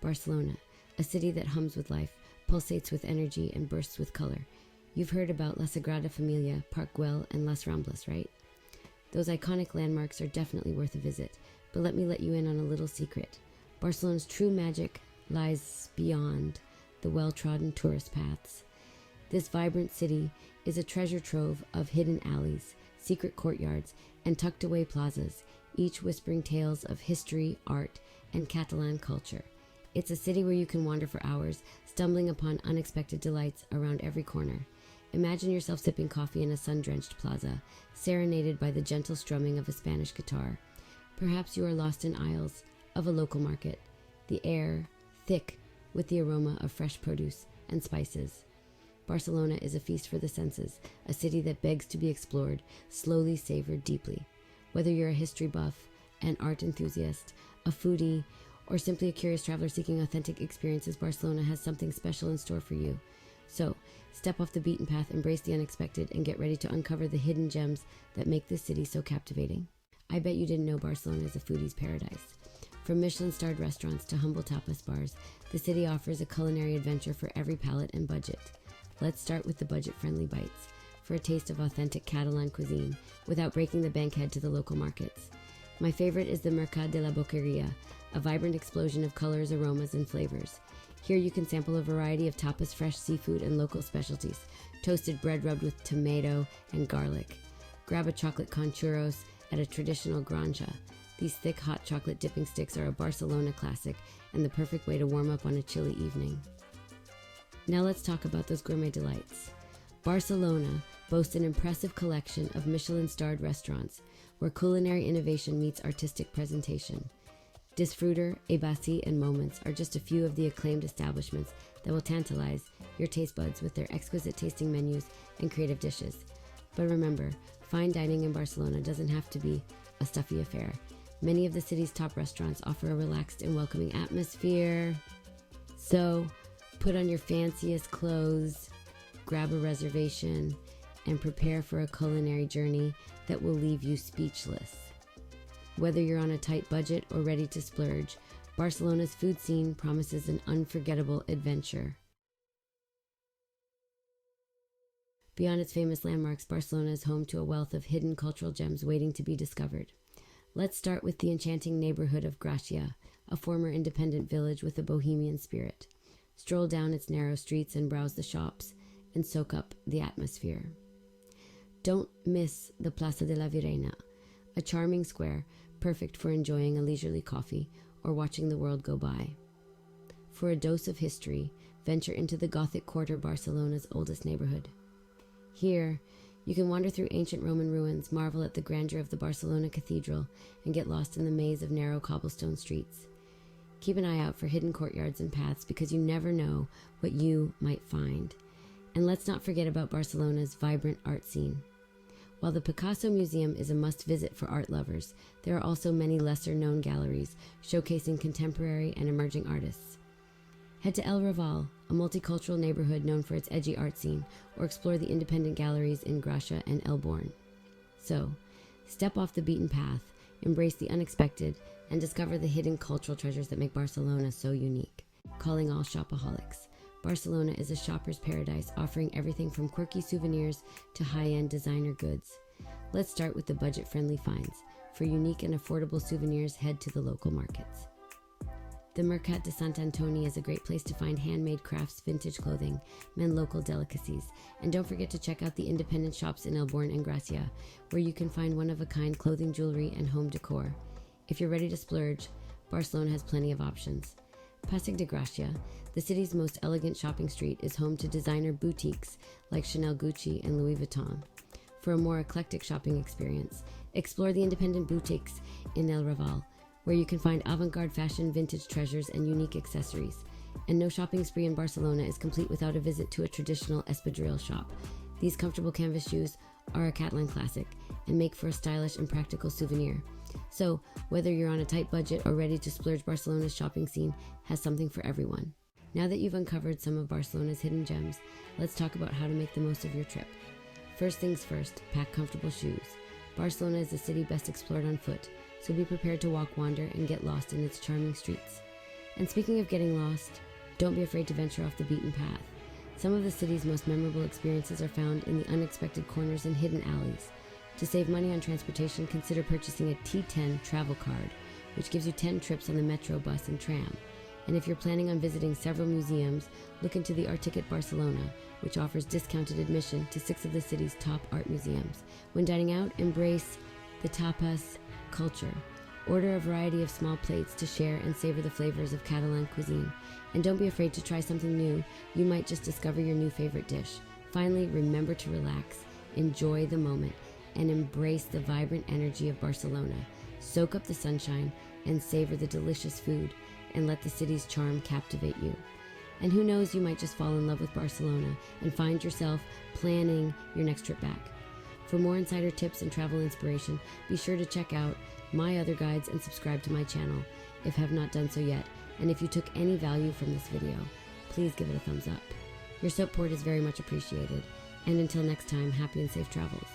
Barcelona, a city that hums with life, pulsates with energy, and bursts with color. You've heard about La Sagrada Familia, Park Güell, and Las Ramblas, right? Those iconic landmarks are definitely worth a visit, but let me let you in on a little secret. Barcelona's true magic lies beyond the well-trodden tourist paths. This vibrant city is a treasure trove of hidden alleys, secret courtyards, and tucked-away plazas, each whispering tales of history, art, and Catalan culture. It's a city where you can wander for hours, stumbling upon unexpected delights around every corner. Imagine yourself sipping coffee in a sun-drenched plaza, serenaded by the gentle strumming of a Spanish guitar. Perhaps you are lost in aisles of a local market, the air thick with the aroma of fresh produce and spices. Barcelona is a feast for the senses, a city that begs to be explored, slowly savored deeply. Whether you're a history buff, an art enthusiast, a foodie, or simply a curious traveler seeking authentic experiences, Barcelona has something special in store for you. So, step off the beaten path, embrace the unexpected, and get ready to uncover the hidden gems that make this city so captivating. I bet you didn't know Barcelona is a foodie's paradise. From Michelin-starred restaurants to humble tapas bars, the city offers a culinary adventure for every palate and budget. Let's start with the budget-friendly bites. For a taste of authentic Catalan cuisine, without breaking the bank, head to the local markets. My favorite is the Mercat de la Boqueria, a vibrant explosion of colors, aromas, and flavors. Here you can sample a variety of tapas, fresh seafood, and local specialties, toasted bread rubbed with tomato and garlic. Grab a chocolate con churros at a traditional granja. These thick, hot chocolate dipping sticks are a Barcelona classic and the perfect way to warm up on a chilly evening. Now let's talk about those gourmet delights. Barcelona boasts an impressive collection of Michelin-starred restaurants where culinary innovation meets artistic presentation. Disfruter, Ebasi, and Moments are just a few of the acclaimed establishments that will tantalize your taste buds with their exquisite tasting menus and creative dishes. But remember, fine dining in Barcelona doesn't have to be a stuffy affair. Many of the city's top restaurants offer a relaxed and welcoming atmosphere. So, put on your fanciest clothes, grab a reservation, and prepare for a culinary journey that will leave you speechless. Whether you're on a tight budget or ready to splurge, Barcelona's food scene promises an unforgettable adventure. Beyond its famous landmarks, Barcelona is home to a wealth of hidden cultural gems waiting to be discovered. Let's start with the enchanting neighborhood of Gracia, a former independent village with a bohemian spirit. Stroll down its narrow streets and browse the shops and soak up the atmosphere. Don't miss the Plaza de la Virreina, a charming square perfect for enjoying a leisurely coffee or watching the world go by. For a dose of history, venture into the Gothic Quarter, Barcelona's oldest neighborhood. Here, you can wander through ancient Roman ruins, marvel at the grandeur of the Barcelona Cathedral, and get lost in the maze of narrow cobblestone streets. Keep an eye out for hidden courtyards and paths because you never know what you might find. And let's not forget about Barcelona's vibrant art scene. While the Picasso Museum is a must-visit for art lovers, there are also many lesser-known galleries showcasing contemporary and emerging artists. Head to El Raval, a multicultural neighborhood known for its edgy art scene, or explore the independent galleries in Gracia and El Born. So, step off the beaten path, embrace the unexpected, and discover the hidden cultural treasures that make Barcelona so unique. Calling all shopaholics, Barcelona is a shopper's paradise, offering everything from quirky souvenirs to high-end designer goods. Let's start with the budget-friendly finds. For unique and affordable souvenirs, head to the local markets. The Mercat de Sant Antoni is a great place to find handmade crafts, vintage clothing, and local delicacies. And don't forget to check out the independent shops in El Born and Gracia, where you can find one-of-a-kind clothing, jewelry, and home decor. If you're ready to splurge, Barcelona has plenty of options. Passing de Gracia, the city's most elegant shopping street, is home to designer boutiques like Chanel, Gucci, and Louis Vuitton. For a more eclectic shopping experience, explore the independent boutiques in El Raval, where you can find avant-garde fashion, vintage treasures, and unique accessories. And no shopping spree in Barcelona is complete without a visit to a traditional espadrille shop. These comfortable canvas shoes are a Catalan classic and make for a stylish and practical souvenir. So, whether you're on a tight budget or ready to splurge, Barcelona's shopping scene has something for everyone. Now that you've uncovered some of Barcelona's hidden gems, let's talk about how to make the most of your trip. First things first, pack comfortable shoes. Barcelona is a city best explored on foot, so be prepared to walk, wander, and get lost in its charming streets. And speaking of getting lost, don't be afraid to venture off the beaten path. Some of the city's most memorable experiences are found in the unexpected corners and hidden alleys. To save money on transportation, consider purchasing a T10 travel card, which gives you 10 trips on the metro, bus, and tram. And if you're planning on visiting several museums, look into the Art Ticket Barcelona, which offers discounted admission to 6 of the city's top art museums. When dining out, embrace the tapas culture. Order a variety of small plates to share and savor the flavors of Catalan cuisine. And don't be afraid to try something new. You might just discover your new favorite dish. Finally, remember to relax, enjoy the moment, and embrace the vibrant energy of Barcelona. Soak up the sunshine and savor the delicious food, and let the city's charm captivate you. And who knows, you might just fall in love with Barcelona and find yourself planning your next trip back. For more insider tips and travel inspiration, be sure to check out my other guides and subscribe to my channel if have not done so yet. And if you took any value from this video, please give it a thumbs up. Your support is very much appreciated. And until next time, happy and safe travels.